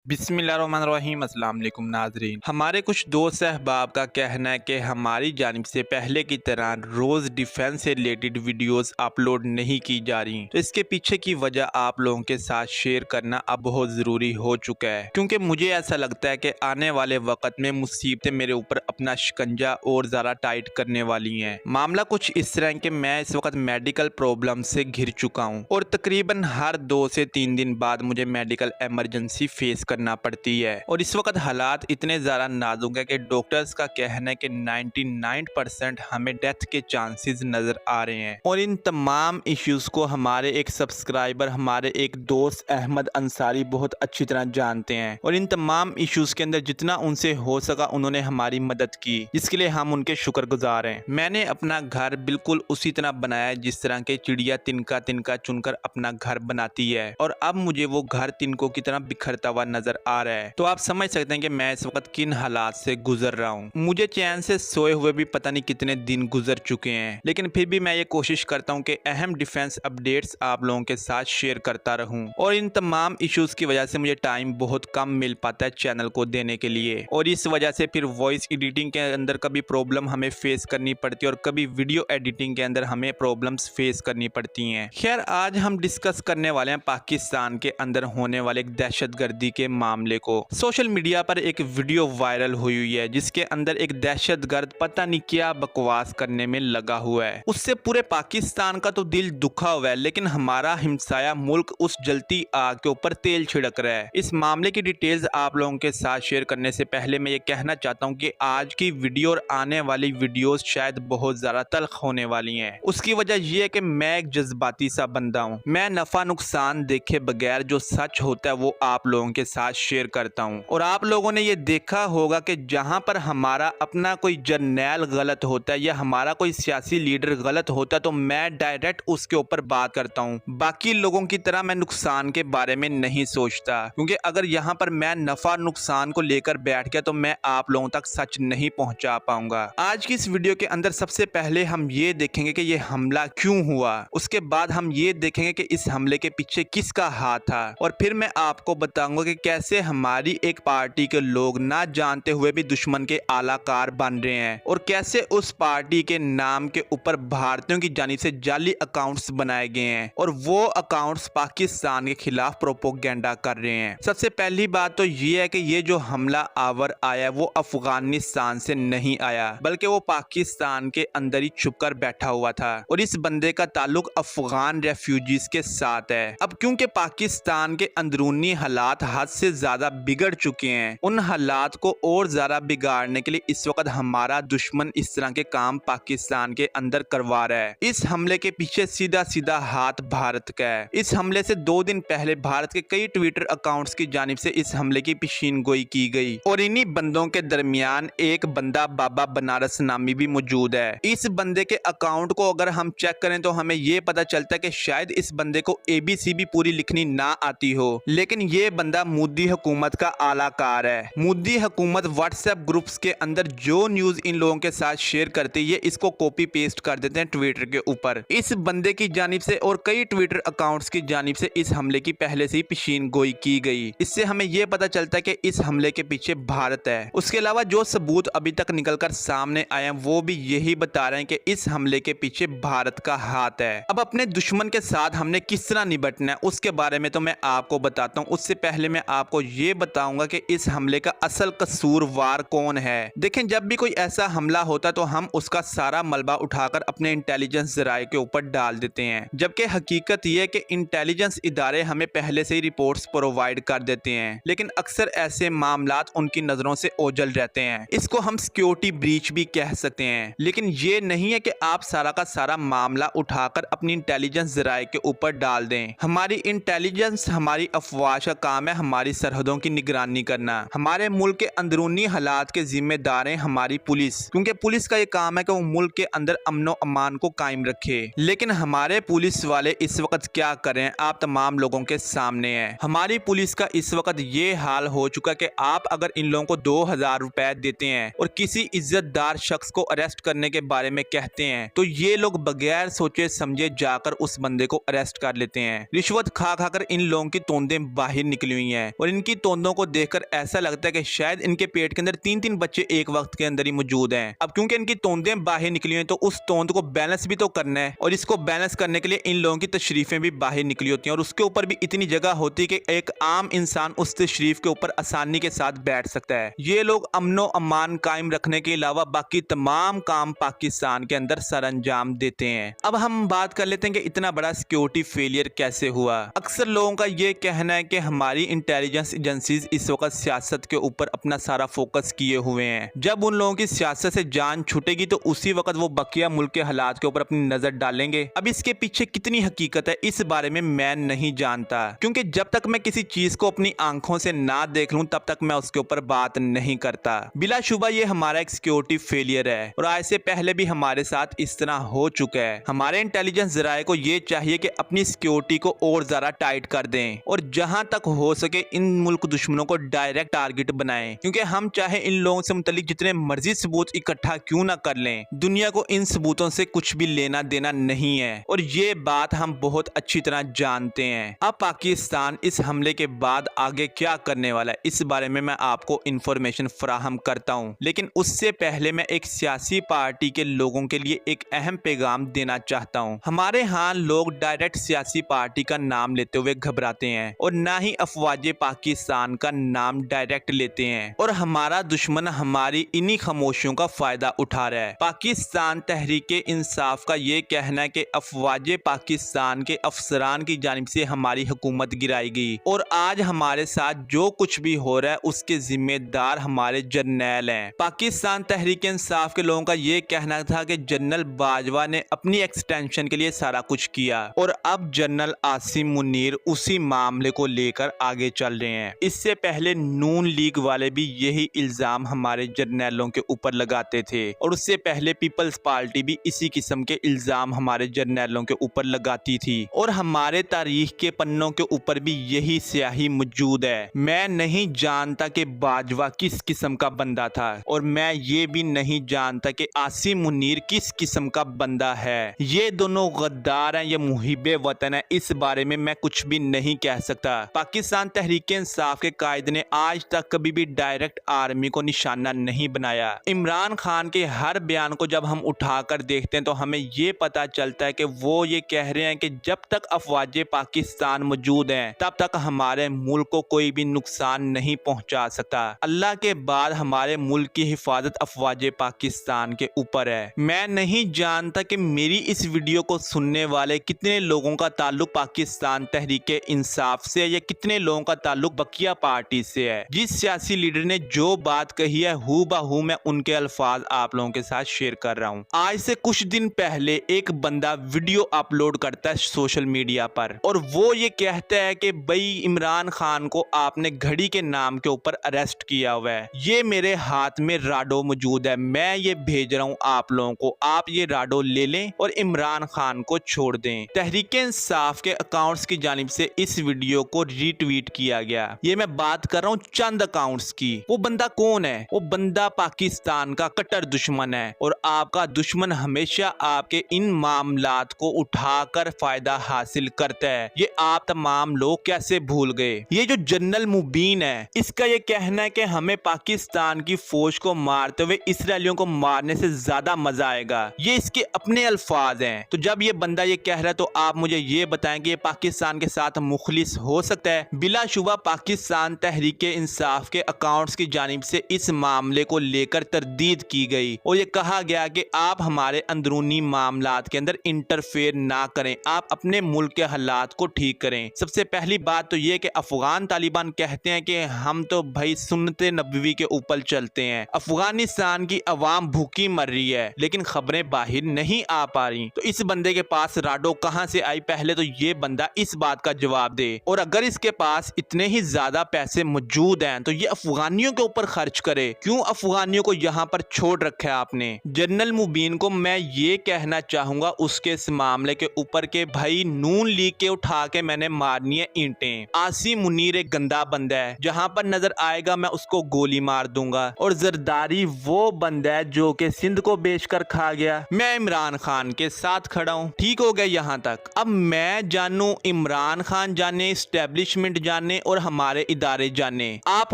बिस्मिल्लाहिर्रहमानिर्रहीम। अस्सलाम वालेकुम नाजरीन। हमारे कुछ दोस्त अहबाब का कहना है कि हमारी जानिब से पहले की तरह रोज़ डिफेंस से रिलेटेड वीडियोस अपलोड नहीं की जा रही, तो इसके पीछे की वजह आप लोगों के साथ शेयर करना अब बहुत ज़रूरी हो चुका है, क्योंकि मुझे ऐसा लगता है कि आने वाले वक्त में मुसीबतें मेरे ऊपर अपना शिकंजा और ज़्यादा टाइट करने वाली हैं। मामला कुछ इस तरह है कि मैं इस वक्त मेडिकल प्रॉब्लम से घिर चुका हूँ और तकरीबन हर 2 से 3 दिन बाद मुझे मेडिकल एमरजेंसी फेस करना पड़ती है। और इस वक्त हालात इतने ज़्यादा नाजुक है कि डॉक्टर्स का कहना है कि 99% हमें डेथ के चांसेस नज़र आ रहे हैं। और इन तमाम इश्यूज़ को हमारे एक सब्सक्राइबर, हमारे एक दोस्त अहमद अंसारी बहुत अच्छी तरह जानते हैं, और इन तमाम इश्यूज़ के अंदर जितना उनसे हो सका उन्होंने हमारी मदद की, जिसके लिए हम उनके शुक्रगुजार हैं। मैंने अपना घर बिल्कुल उसी तरह बनाया है जिस तरह के चिड़िया तिनका तिनका चुनकर अपना घर बनाती है, और अब मुझे वो घर तिनकों की तरह बिखरता हुआ नजर आ रहा है। तो आप समझ सकते हैं कि मैं इस वक्त किन हालात से गुजर रहा हूँ। मुझे चैन से सोए हुए भी पता नहीं कितने दिन गुजर चुके हैं, लेकिन फिर भी मैं ये कोशिश करता हूँ कि अहम डिफेंस अपडेट्स आप लोगों के साथ शेयर करता रहूँ। और इन तमाम इश्यूज की वजह से मुझे टाइम बहुत कम मिल पाता है चैनल को देने के लिए, और इस वजह से फिर वॉइस एडिटिंग के अंदर कभी प्रॉब्लम हमें फेस करनी पड़ती है और कभी वीडियो एडिटिंग के अंदर हमें प्रॉब्लम्स फेस करनी पड़ती हैं। खैर, आज हम डिस्कस करने वाले हैं पाकिस्तान के अंदर होने वाले एक दहशतगर्दी के मामले को। सोशल मीडिया पर एक वीडियो वायरल हुई है जिसके अंदर एक दहशतगर्द पता नहीं क्या बकवास करने में लगा हुआ है। उससे पूरे पाकिस्तान का तो दिल दुखा हुआ है, लेकिन हमारा हिमसाया मुल्क उस जलती आग के ऊपर तेल छिड़क रहा है। इस मामले की डिटेल्स आप लोगों के साथ शेयर करने से पहले मैं ये कहना चाहता हूँ कि आज की वीडियो और आने वाली वीडियोस शायद बहुत ज्यादा तल्ख होने वाली हैं। उसकी वजह यह है कि मैं एक जज्बाती सा बंदा हूँ। मैं नफा नुकसान देखे बगैर जो सच होता है वो आप लोगों के साथ शेयर करता हूँ। और आप लोगों ने ये देखा होगा कि जहाँ पर हमारा अपना कोई जर्नैल गलत होता है या हमारा कोई सियासी लीडर गलत होता है तो मैं डायरेक्ट उसके ऊपर बात करता हूँ। बाकी लोगों की तरह मैं नुकसान के बारे में नहीं सोचता, क्योंकि अगर यहाँ पर मैं नफा नुकसान को लेकर बैठ गया तो मैं आप लोगों तक सच नहीं पहुंचा पाऊंगा। आज की इस वीडियो के अंदर सबसे पहले हम ये देखेंगे कि ये हमला क्यों हुआ, उसके बाद हम ये देखेंगे कि इस हमले के पीछे किसका हाथ था, और फिर मैं आपको बताऊंगा कि कैसे हमारी एक पार्टी के लोग ना जानते हुए भी दुश्मन के आलाकार बन रहे हैं, और कैसे उस पार्टी के नाम के ऊपर भारतीयों की जानिब से जाली अकाउंट्स बनाए गए हैं और वो अकाउंट्स पाकिस्तान के खिलाफ प्रोपोगेंडा कर रहे हैं। सबसे पहली बात तो ये है कि ये जो हमला आवर आया वो अफगानिस्तान से नहीं आया, बल्कि वो पाकिस्तान के अंदर ही छुपकर बैठा हुआ था, और इस बंदे का ताल्लुक अफगान रेफ्यूजीज के साथ है। अब क्योंकि पाकिस्तान के अंदरूनी हालात हद से ज्यादा बिगड़ चुके हैं, उन हालात को और ज्यादा बिगाड़ने के लिए इस वक्त हमारा दुश्मन इस तरह के काम पाकिस्तान के अंदर करवा रहा है। इस हमले के पीछे सीधा सीधा हाथ भारत का है। इस हमले से 2 दिन पहले भारत के कई ट्विटर अकाउंट्स की जानिब से इस हमले की पेशीनगोई की गई, और इन्हीं बंदों के दरमियान एक बंदा बाबा बनारस नामी भी मौजूद है। इस बंदे के अकाउंट को अगर हम चेक करें तो हमें ये पता चलता है कि शायद इस बंदे को ABC भी पूरी लिखनी ना आती हो, लेकिन ये बंदा मोदी हुकूमत का आलाकार है। मोदी हुकूमत व्हाट्सएप ग्रुप्स के अंदर जो न्यूज इन लोगों के साथ शेयर करती है इसको कॉपी पेस्ट कर देते हैं ट्विटर के ऊपर। इस बंदे की जानिब से और कई ट्विटर अकाउंट्स की जानिब से इस हमले की पहले से ही पेशीनगोई की गई। इससे हमें यह पता चलता है कि इस हमले के पीछे भारत है। उसके अलावा जो सबूत अभी तक निकलकर सामने आए हैं वो भी यही बता रहे हैं कि इस हमले के पीछे भारत का हाथ है। अब अपने दुश्मन के साथ हमने किस तरह निपटना है उसके बारे में तो मैं आपको बताता हूँ। उससे पहले मैं आपको ये बताऊंगा कि इस हमले का असल कसूरवार कौन है। देखें, जब भी कोई ऐसा हमला होता तो हम उसका सारा मलबा उठाकर अपने इंटेलिजेंस जराये के ऊपर डाल देते हैं, जबकि हकीकत यह है कि इंटेलिजेंस इदारे हमें पहले से ही रिपोर्ट्स प्रोवाइड कर देते हैं, लेकिन अक्सर ऐसे मामलात उनकी नजरों से ओझल रहते हैं। इसको हम सिक्योरिटी ब्रीच भी कह सकते हैं, लेकिन ये नहीं है कि आप सारा का सारा मामला उठाकर अपनी इंटेलिजेंस जराये के ऊपर डाल दें। हमारी इंटेलिजेंस, हमारी अफवाह का काम है हमारी सरहदों की निगरानी करना। हमारे मुल्क के अंदरूनी हालात के जिम्मेदार हैं हमारी पुलिस, क्योंकि पुलिस का ये काम है कि वो मुल्क के अंदर अमनो अमान को कायम रखे। लेकिन हमारे पुलिस वाले इस वक्त क्या करें आप तमाम लोगों के सामने है। हमारी पुलिस का इस वक्त ये हाल हो चुका कि आप अगर इन लोगों को 2000 रुपए देते हैं और किसी इज्जतदार शख्स को अरेस्ट करने के बारे में कहते हैं तो ये लोग बगैर सोचे समझे जाकर उस बंदे को अरेस्ट कर लेते हैं। रिश्वत खा खाकर इन लोगों की तोंदें बाहर निकली हुई हैं, और इनकी तोंदों को देखकर ऐसा लगता है कि शायद इनके पेट के अंदर 3-3 बच्चे एक वक्त के अंदर ही मौजूद हैं। अब क्योंकि इनकी तोंदें बाहर निकली हुई हैं तो उस तोंद को बैलेंस भी तो करना है, और इसको बैलेंस करने के लिए इन लोगों की तशरीफें भी बाहर निकली होती हैं, और उसके ऊपर भी इतनी जगह होती है कि एक आम इंसान उस तशरीफ के ऊपर आसानी के साथ बैठ सकता है। ये लोग अमनो अमान कायम रखने के अलावा बाकी तमाम काम पाकिस्तान के अंदर सरअंजाम देते हैं। अब हम बात कर लेते हैं कि इतना बड़ा सिक्योरिटी फेलियर कैसे हुआ। अक्सर लोगों का ये कहना है कि हमारी इंटेलिजेंस एजेंसीज इस वक्त सियासत के ऊपर अपना सारा फोकस किए हुए हैं। जब उन लोगों की सियासत से जान छूटेगी तो उसी वक्त वो बकिया मुल्क के हालात के ऊपर अपनी नजर डालेंगे। अब इसके पीछे कितनी हकीकत है इस बारे में मैं नहीं जानता, क्योंकि जब तक मैं किसी चीज को अपनी आंखों से ना देख लूं तब तक मैं उसके ऊपर बात नहीं करता। बिलाशुबा ये हमारा एक सिक्योरिटी फेलियर है, और आज से पहले भी हमारे साथ इस तरह हो चुका है। हमारे इंटेलिजेंस जराये को ये चाहिए कि अपनी सिक्योरिटी को और ज्यादा टाइट कर दें, और जहां तक हो सके इन मुल्क दुश्मनों को डायरेक्ट टारगेट बनाएं, क्योंकि हम चाहे इन लोगों से मुतल्लिक जितने मर्जी सबूत इकट्ठा क्यों ना कर लें, दुनिया को इन सबूतों से कुछ भी लेना देना नहीं है, और ये बात हम बहुत अच्छी तरह जानते हैं। अब पाकिस्तान इस हमले के बाद आगे क्या करने वाला है इस बारे में मैं आपको इंफॉर्मेशन फराहम करता हूं, लेकिन उससे पहले मैं एक सियासी पार्टी के लोगों के लिए एक अहम पैगाम देना चाहता हूं। हमारे यहाँ लोग डायरेक्ट सियासी पार्टी का नाम लेते हुए घबराते हैं, और ना ही अफवाज पाकिस्तान का नाम डायरेक्ट लेते हैं, और हमारा दुश्मन हमारी इन्हीं खामोशियों का फायदा उठा रहा है। पाकिस्तान तहरीक इंसाफ का ये कहना है कि अफवाज पाकिस्तान के अफसरान की जानिब से हमारी हुकूमत गिराई गई, और आज हमारे साथ जो कुछ भी हो रहा है उसके जिम्मेदार हमारे जर्नैल हैं। पाकिस्तान तहरीक इंसाफ के लोगों का ये कहना था कि जनरल बाजवा ने अपनी एक्सटेंशन के लिए सारा कुछ किया, और अब जनरल आसिम मुनीर उसी मामले को लेकर आगे चल रहे हैं। इससे पहले नून लीग वाले भी यही इल्जाम हमारे जर्नैलों के ऊपर लगाते थे, और उससे पहले पीपल्स पार्टी भी इसी किस्म के इल्जाम हमारे जर्नैलों के ऊपर लगाती थी, और हमारे तारीख के पन्नों के ऊपर भी यही स्याही मौजूद है। मैं नहीं जानता कि बाजवा किस किस्म का बंदा था, और मैं ये भी नहीं जानता कि आसिम मुनीर किस किस्म का बंदा है। ये दोनों गद्दार हैं या मुहिबे वतन है, इस बारे में मैं कुछ भी नहीं कह सकता। पाकिस्तान तहरीक इंसाफ के कायद ने आज तक कभी भी डायरेक्ट आर्मी को निशाना नहीं बनाया। इमरान खान के हर बयान को जब हम उठाकर देखते हैं तो हमें ये पता चलता है कि वो ये कह रहे हैं कि जब तक अफवाज पाकिस्तान मौजूद हैं तब तक हमारे मुल्क को कोई भी नुकसान नहीं पहुंचा सकता। अल्लाह के बाद हमारे मुल्क की हिफाजत अफवाज पाकिस्तान के ऊपर है। मैं नहीं जानता कि मेरी इस वीडियो को सुनने वाले कितने लोगों का ताल्लुक पाकिस्तान तहरीक इंसाफ से है, या कितने लोगों का ताल्लुक बकिया पार्टी से है। जिस सियासी लीडर ने जो बात कही है हू बहू मैं उनके अल्फाज आप लोगों के साथ शेयर कर रहा हूँ। आज से कुछ दिन पहले एक बंदा वीडियो अपलोड करता है सोशल मीडिया पर, और वो ये कहता है कि भाई इमरान खान को आपने घड़ी के नाम के ऊपर अरेस्ट किया हुआ है। ये मेरे हाथ में राडो मौजूद है, मैं ये भेज रहा हूँ आप लोगों को, आप ये राडो ले लें और इमरान खान को छोड़ दें। तहरीक इंसाफ के अकाउंट्स की जानिब से इस वीडियो को रीट्वीट किया गया। ये मैं बात कर रहा हूँ चंद अकाउंट्स की। वो बंदा कौन है? वो बंदा पाकिस्तान का कट्टर दुश्मन है, और आपका दुश्मन हमेशा आपके इन मामलात को उठाकर फायदा हासिल करता है। ये आप तमाम लोग कैसे भूल गए? ये जो जनरल मुबीन है इसका ये कहना है कि हमें पाकिस्तान की फौज को मारते हुए इसराइलियों को मारने से ज्यादा मजा आएगा। ये इसके अपने अल्फाज हैं। तो जब ये बंदा ये कह रहा है तो आप मुझे ये बताएं कि ये पाकिस्तान के साथ मुखलिस हो सकता है? बिलाशुबा पाकिस्तान तहरीक इंसाफ के अकाउंट्स की जानिब से इस मामले को लेकर तरदीद की गई, और ये कहा गया कि आप हमारे अंदरूनी मामलात के अंदर इंटरफेयर ना करें, आप अपने मुल्क के हालात को ठीक करें। सबसे पहली बात तो ये कि अफगान तालिबान कहते हैं कि हम तो भाई सुन्नते नबवी के ऊपर चलते हैं। अफगानिस्तान की अवाम भूखी मर रही है लेकिन खबरें बाहर नहीं आ पा रही। तो इस बंदे के पास राडो कहां से आई? पहले तो ये बंदा इस बात का जवाब दे, और अगर इसके पास इतने ही ज्यादा पैसे मौजूद हैं तो ये अफगानियों के ऊपर खर्च करे। क्यों अफगानियों को यहाँ पर छोड़ रखा है आपने? जनरल मुबीन को मैं ये कहना चाहूंगा उसके इस मामले के ऊपर के भाई नून लीग के उठा के मैंने मारनी है ईंटें। आसिम मुनीर एक गंदा बंदा है, जहां पर नजर आएगा मैं उसको गोली मार दूंगा, और जरदारी वो बंदा है जो कि सिंध को बेचकर खा गया। मैं इमरान खान के साथ खड़ा हूं। ठीक हो गया यहाँ तक। अब मैं जानू, इमरान खान जाने, एस्टेब्लिशमेंट जाने, और हमारे इदारे जाने। आप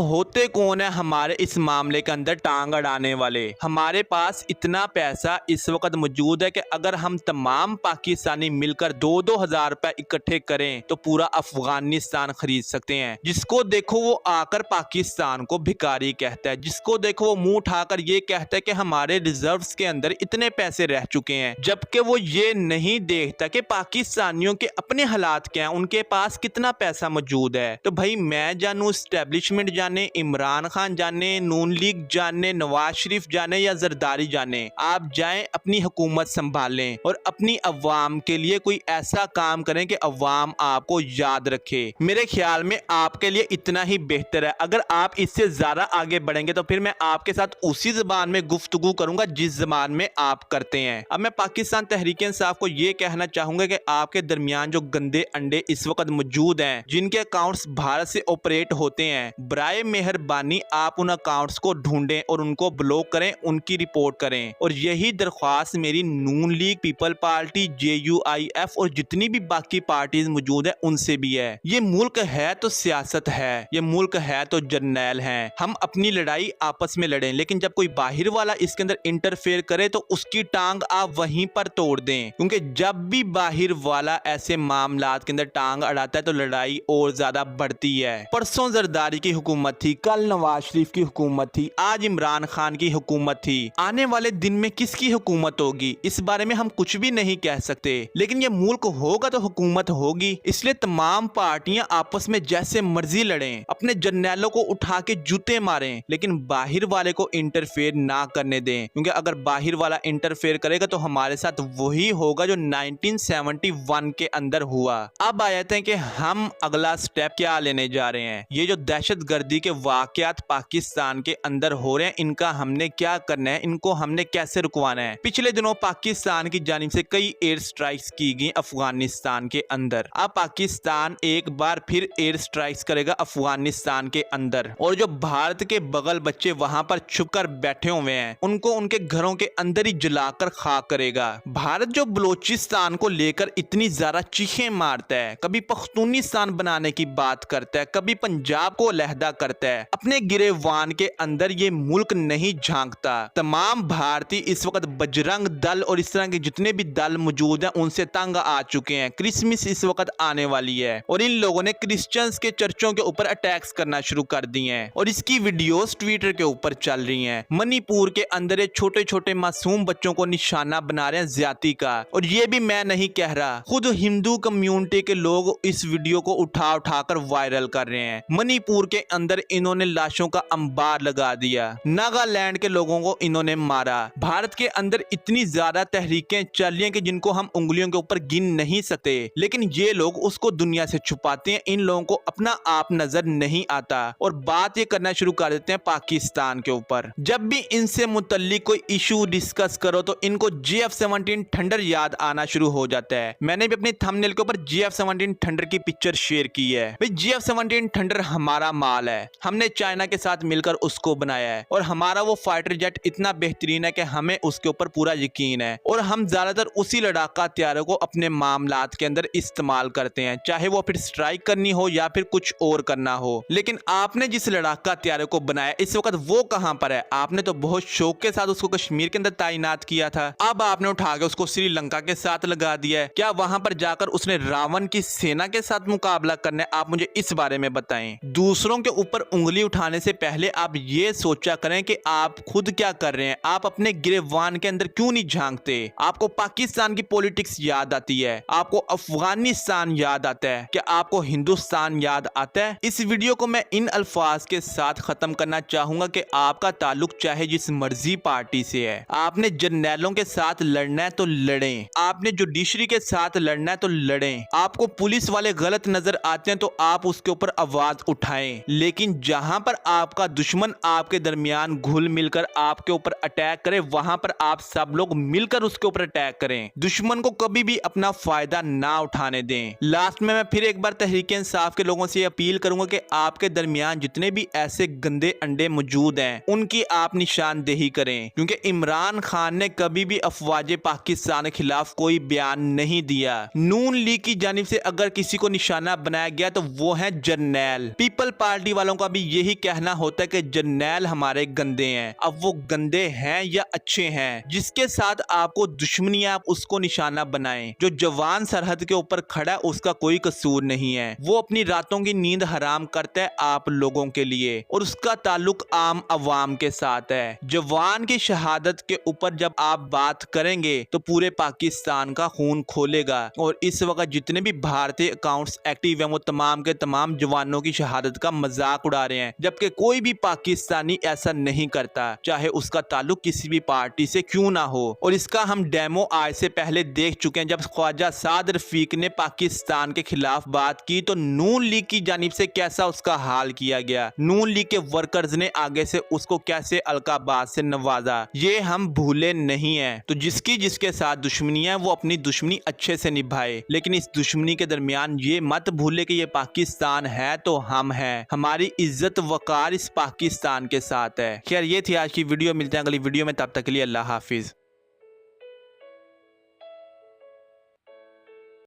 होते कौन है हमारे इस मामले के अंदर टांग अड़ाने वाले? हमारे पास इतना पैसा इस वक्त मौजूद है कि अगर हम तमाम पाकिस्तानी मिलकर 2-2 हजार रुपए इकट्ठे करें तो पूरा अफगानिस्तान खरीद सकते हैं। जिसको देखो वो आकर पाकिस्तान को भिखारी कहता है, जिसको देखो वो मुंह उठाकर ये कहता है कि हमारे रिजर्व्स के अंदर इतने पैसे रह चुके हैं, जबकि वो ये नहीं देखता कि पाकिस्तानियों के अपने हालात क्या हैं, उनके पास कितना पैसा मौजूद है। तो भाई मैं जानूं, एस्टेब्लिशमेंट जाने, इमरान खान जाने, नून लीग जाने, नवाज शरीफ जाने या जरदारी जाने, आप जाएं अपनी हुकूमत संभालें और अपनी अवाम के लिए कोई ऐसा काम करें कि अवाम आपको याद रखे। मेरे ख्याल में आपके लिए इतना ही बेहतर है। अगर आप इससे ज्यादा आगे बढ़ेंगे तो फिर मैं आपके साथ उसी जबान में गुफ्तगू करूंगा जिस जबान में आप करते हैं। अब मैं पाकिस्तान तहरीक-ए-इंसाफ को यह कहना चाहूंगा कि आपके दरमियान जो गंदे अंडे इस वक्त मौजूद हैं, जिनके अकाउंट्स भारत से ऑपरेट होते हैं, बराए मेहरबानी आप उन अकाउंट्स को ढूंढें और उनको ब्लॉक करें, उनकी रिपोर्ट करें। और यही दरख्वास्त मेरी नून लीग, पीपल पार्टी, JUIF और जितनी भी बाकी पार्टीज मौजूद है उनसे भी है। ये मुल्क है तो सियासत है, ये मुल्क है तो जर्नैल हैं। हम अपनी लड़ाई आपस में लड़ें, लेकिन जब कोई बाहर वाला इसके अंदर इंटरफेयर करे तो उसकी टांग आप वहीं पर तोड़ दें, क्योंकि जब भी बाहर वाला ऐसे मामलात के अंदर टांग अड़ाता है तो लड़ाई और ज्यादा बढ़ती है। परसों जरदारी की हुकूमत थी, कल नवाज शरीफ की हुकूमत थी, आज इमरान खान की हुकूमत थी। आने वाले दिन में किसकी हुकूमत होगी इस बारे में हम कुछ भी नहीं कह सकते, लेकिन ये मुल्क होगा तो हुकूमत होगी। इसलिए तमाम पार्टियां आपस में जैसे मर्जी लड़ें, अपने जर्नैलों को उठा के जूते मारें, लेकिन बाहर वाले को इंटरफेयर ना करने दें, क्योंकि अगर बाहर वाला इंटरफेयर करेगा तो हमारे साथ वही होगा जो 1971 के अंदर हुआ। अब आ जाते हैं कि हम अगला स्टेप क्या लेने जा रहे हैं। ये जो दहशतगर्दी के वाकयात पाकिस्तान के अंदर हो रहे हैं, इनका हमने क्या करना है, इनको हमने कैसे रुकवाना है। पिछले दिनों पाकिस्तान की जानिब से कई एयर स्ट्राइक्स की गई अफगानिस्तान के अंदर। अब पाकिस्तान एक बार फिर एयर स्ट्राइक्स करेगा अफगानिस्तान के अंदर, और जो भारत के बगल बच्चे वहां पर छुपकर बैठे हुए हैं उनको उनके घरों के अंदर ही जलाकर खाक करेगा। भारत जो बलोचिस्तान को लेकर इतनी ज्यादा चीखें मारता है, कभी पख्तूनिस्तान बनाने की बात करता है, कभी पंजाब को अलहदा करता है, अपने गिरेवान के अंदर ये मुल्क नहीं झांकता। तमाम भारतीय इस वक्त बजरंग दल और इस तरह के जितने भी दल मौजूद हैं उनसे तंग आ चुके हैं। क्रिसमस इस वक्त आने वाली है और इन लोगों ने क्रिश्चियंस के चर्चों के ऊपर अटैक्स करना शुरू कर दिए हैं और इसकी वीडियोस ट्विटर के ऊपर चल रही हैं। मणिपुर के अंदर ये छोटे छोटे मासूम बच्चों को निशाना बना रहे हैं ज्यादती का, और ये भी मैं नहीं कह रहा, खुद हिंदू कम्युनिटी के लोग इस वीडियो को उठा उठाकर वायरल कर रहे हैं। मणिपुर के अंदर इन्होंने लाशों का अंबार लगा दिया, नागालैंड के लोगों को इन्होंने मारा। भारत के अंदर इतनी ज्यादा तहरीकें चल रही हैं कि जिनको हम उंगलियों के ऊपर गिन नहीं सकते, लेकिन ये लोग उसको दुनिया से छुपाते हैं। इन लोगों को अपना आप नजर नहीं आता और बात ये करना शुरू कर देते हैं पाकिस्तान के ऊपर। जब भी इनसे मुतल्लिक कोई इशू डिस्कस करो तो इनको GF-17 थंडर याद आना शुरू हो जाता है। मैंने भी अपनी थंबनेल के ऊपर GF-17 थंडर की पिक्चर शेयर की है। भाई GF-17 थंडर हमारा माल है, हमने चाइना के साथ मिलकर उसको बनाया है और हमारा वो फाइटर जेट इतना बेहतरीन है कि हमें उसके ऊपर पूरा यकीन है और हम ज्यादातर उसी लड़ाका हथियारों को अपने मामलात के अंदर इस्तेमाल करते हैं, चाहे वो फिर स्ट्राइक करनी हो या फिर कुछ और करना हो। लेकिन आपने जिस लड़ाका हथियारों को बनाया इस वक्त वो कहां पर है? आपने तो बहुत शौक के साथ उसको कश्मीर के अंदर तैनात किया था, अब आपने उठा के उसको श्रीलंका के साथ लगा दिया है। क्या वहां पर जाकर उसने रावण की सेना के साथ मुकाबला करना है? आप मुझे इस बारे में बताएं। दूसरों के ऊपर उंगली उठाने से पहले आप ये सोचा करें कि आप खुद क्या कर रहे हैं। आप अपने गिरेवान के अंदर क्यों नहीं झांकते? आपको पाकिस्तान की पॉलिटिक्स याद आती है, आपको अफगानिस्तान याद आता है, क्या आपको हिंदुस्तान याद आता है? इस वीडियो को मैं इन अल्फाज के साथ खत्म करना चाहूंगा कि आपका ताल्लुक चाहे जिस मर्जी पार्टी से है, आपने जर्नैलों के साथ लड़ना है तो लड़ें, आपने जुडिशरी के साथ लड़ना है तो लड़ें। आपको पुलिस वाले गलत नजर आते हैं तो आप उसके ऊपर आवाज उठाएं, लेकिन जहां पर आपका दुश्मन आपके दरमियान घुल मिलकर आपके ऊपर अटैक करे वहां पर आप सब लोग मिलकर उसके ऊपर अटैक करें। दुश्मन को कभी भी अपना फायदा ना उठाने दें। लास्ट में मैं फिर एक बार तहरीक-ए-इंसाफ के लोगों से अपील करूंगा कि आपके दरमियान जितने भी ऐसे गंदे अंडे मौजूद हैं उनकी आप निशानदेही करें, क्योंकि इमरान खान ने कभी भी अफवाज पाकिस्तान के खिलाफ कोई बयान नहीं दिया। नून लीग की जानिब से अगर किसी को निशाना बनाया गया तो वो है जर्नैल। पीपल पार्टी वालों का भी यही कहना होता है कि जर्नैल हमारे गंदे हैं। अब वो गंदे हैं या अच्छे हैं, जिसके साथ आपको दुश्मनी है आप उसको निशाना बनाएं। जो जवान सरहद के ऊपर खड़ा है उसका कोई कसूर नहीं है, वो अपनी रातों की नींद हराम करता है आप लोगों के लिए और उसका ताल्लुक आम अवाम के साथ है। जवान की शहादत के ऊपर जब आप बात करेंगे तो पूरे पाकिस्तान का खून खोलेगा और इस वक्त जितने भी भारतीय अकाउंट्स एक्टिव हैं वो तमाम के तमाम जवानों की शहादत का मजाक उड़ा रहे हैं, जबकि कोई भी पाकिस्तानी ऐसा नहीं करता, चाहे उसका ताल्लुक किसी भी पार्टी से क्यों ना हो। और इसका हम डेमो आज से पहले देख चुके हैं। जब ख्वाजा साद रफीक ने पाकिस्तान के खिलाफ बात की तो नून लीग की जानिब से कैसा उसका हाल किया गया, नून लीग के वर्कर्स ने आगे से उसको कैसे अलकाबाद से नवाजा, ये हम भूले नहीं है। तो जिसकी जिसके साथ दुश्मनी है वो अपनी दुश्मनी अच्छे से निभाए, लेकिन इस दुश्मनी के दरमियान ये मत भूले कि ये पाकिस्तान है तो हम हैं, हमारी इज्जत वकार इस पाकिस्तान के साथ है। खैर ये थी आज की वीडियो, मिलते हैं अगली वीडियो में, तब तक के लिए अल्लाह हाफिज।